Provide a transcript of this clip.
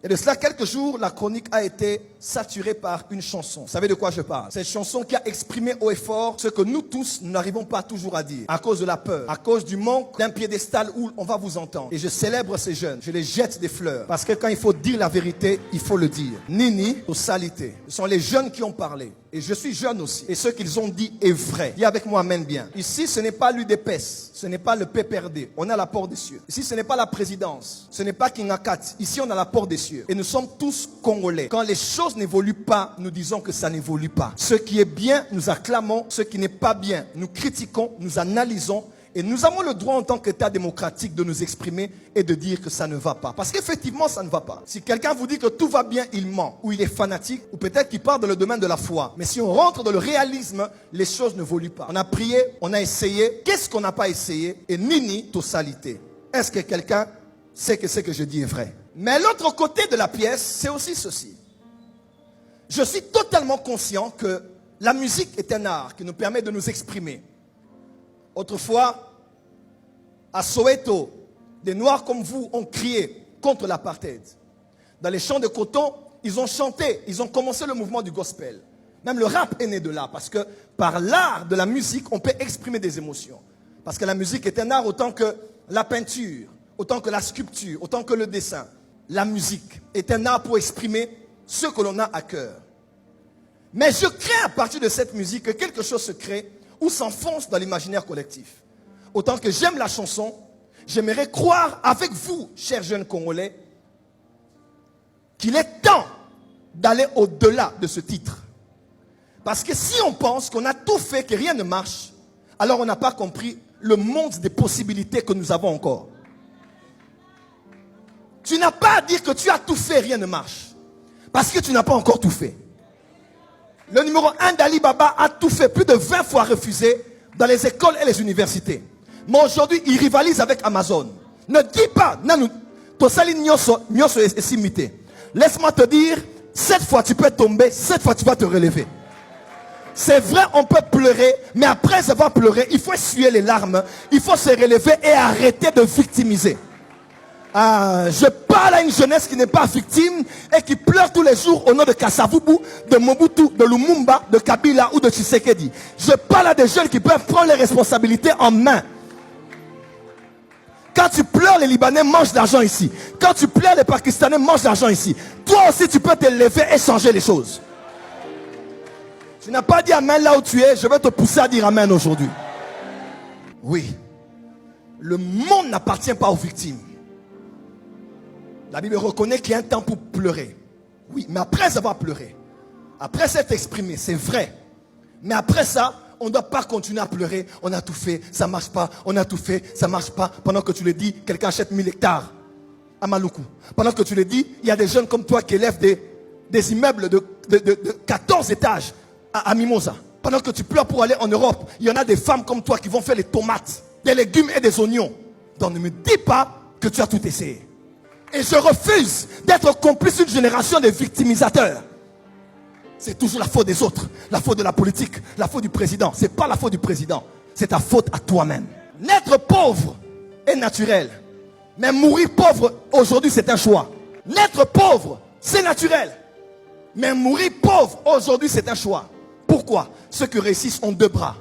Et de cela, quelques jours, la chronique a été saturée par une chanson. Vous savez de quoi je parle? Cette chanson qui a exprimé haut et fort ce que nous tous, nous n'arrivons pas toujours à dire. À cause de la peur, à cause du manque d'un piédestal où on va vous entendre. Et je célèbre ces jeunes, je les jette des fleurs. Parce que quand il faut dire la vérité, il faut le dire. Nini, salité. Ce sont les jeunes qui ont parlé. Et je suis jeune aussi. Et ce qu'ils ont dit est vrai. Dis avec moi, amen bien. Ici, ce n'est pas l'UDPS. Ce n'est pas le PPRD. On a la porte des cieux. Ici, ce n'est pas la présidence. Ce n'est pas Kingakat. Ici, on a la porte des cieux. Et nous sommes tous Congolais. Quand les choses n'évoluent pas, nous disons que ça n'évolue pas. Ce qui est bien, nous acclamons. Ce qui n'est pas bien, nous critiquons, nous analysons. Et nous avons le droit en tant qu'État démocratique de nous exprimer et de dire que ça ne va pas. Parce qu'effectivement, ça ne va pas. Si quelqu'un vous dit que tout va bien, il ment. Ou il est fanatique. Ou peut-être qu'il part dans le domaine de la foi. Mais si on rentre dans le réalisme, les choses ne évoluent pas. On a prié, on a essayé. Qu'est-ce qu'on n'a pas essayé? Et nini totalité. Est-ce que quelqu'un sait que ce que je dis est vrai? Mais l'autre côté de la pièce, c'est aussi ceci. Je suis totalement conscient que la musique est un art qui nous permet de nous exprimer. Autrefois, à Soweto, des Noirs comme vous ont crié contre l'apartheid. Dans les champs de coton, ils ont chanté, ils ont commencé le mouvement du gospel. Même le rap est né de là, parce que par l'art de la musique, on peut exprimer des émotions. Parce que la musique est un art autant que la peinture, autant que la sculpture, autant que le dessin. La musique est un art pour exprimer ce que l'on a à cœur. Mais je crains à partir de cette musique que quelque chose se crée ou s'enfonce dans l'imaginaire collectif. Autant que j'aime la chanson, j'aimerais croire avec vous, chers jeunes Congolais, qu'il est temps d'aller au-delà de ce titre. Parce que si on pense qu'on a tout fait, que rien ne marche, alors on n'a pas compris le monde des possibilités que nous avons encore. Tu n'as pas à dire que tu as tout fait, rien ne marche. Parce que tu n'as pas encore tout fait. Le numéro 1 d'Ali Baba a tout fait, plus de 20 fois refusé dans les écoles et les universités. Mais aujourd'hui, il rivalise avec Amazon. Ne dis pas, laisse-moi te dire, cette fois tu peux tomber, cette fois tu vas te relever. C'est vrai, on peut pleurer, mais après avoir pleuré, il faut essuyer les larmes, il faut se relever et arrêter de victimiser. Je parle à une jeunesse qui n'est pas victime et qui pleure tous les jours au nom de Kasavubu, de Mobutu, de Lumumba, de Kabila ou de Tshisekedi. Je parle à des jeunes qui peuvent prendre les responsabilités en main. Quand tu pleures, les Libanais mangent de l'argent ici. Quand tu pleures, les Pakistanais mangent de l'argent ici. Toi aussi, tu peux te lever et changer les choses. Tu n'as pas dit amen là où tu es, je vais te pousser à dire amen aujourd'hui. Oui, le monde n'appartient pas aux victimes. La Bible reconnaît qu'il y a un temps pour pleurer. Oui, mais après avoir pleuré, après s'être exprimé, c'est vrai. Mais après ça, on ne doit pas continuer à pleurer. On a tout fait, ça ne marche pas. On a tout fait, ça ne marche pas. Pendant que tu le dis, quelqu'un achète 1000 hectares à Maluku. Pendant que tu le dis, il y a des jeunes comme toi qui élèvent des immeubles de 14 étages à Mimosa. Pendant que tu pleures pour aller en Europe, il y en a des femmes comme toi qui vont faire les tomates, des légumes et des oignons. Donc ne me dis pas que tu as tout essayé. Et je refuse d'être complice d'une génération de victimisateurs. C'est toujours la faute des autres, la faute de la politique, la faute du président. Ce n'est pas la faute du président, c'est ta faute à toi-même. Naître pauvre est naturel. Mais mourir pauvre, aujourd'hui, c'est un choix. Naître pauvre, c'est naturel. Mais mourir pauvre, aujourd'hui, c'est un choix. Pourquoi? Ceux qui réussissent ont 2 bras.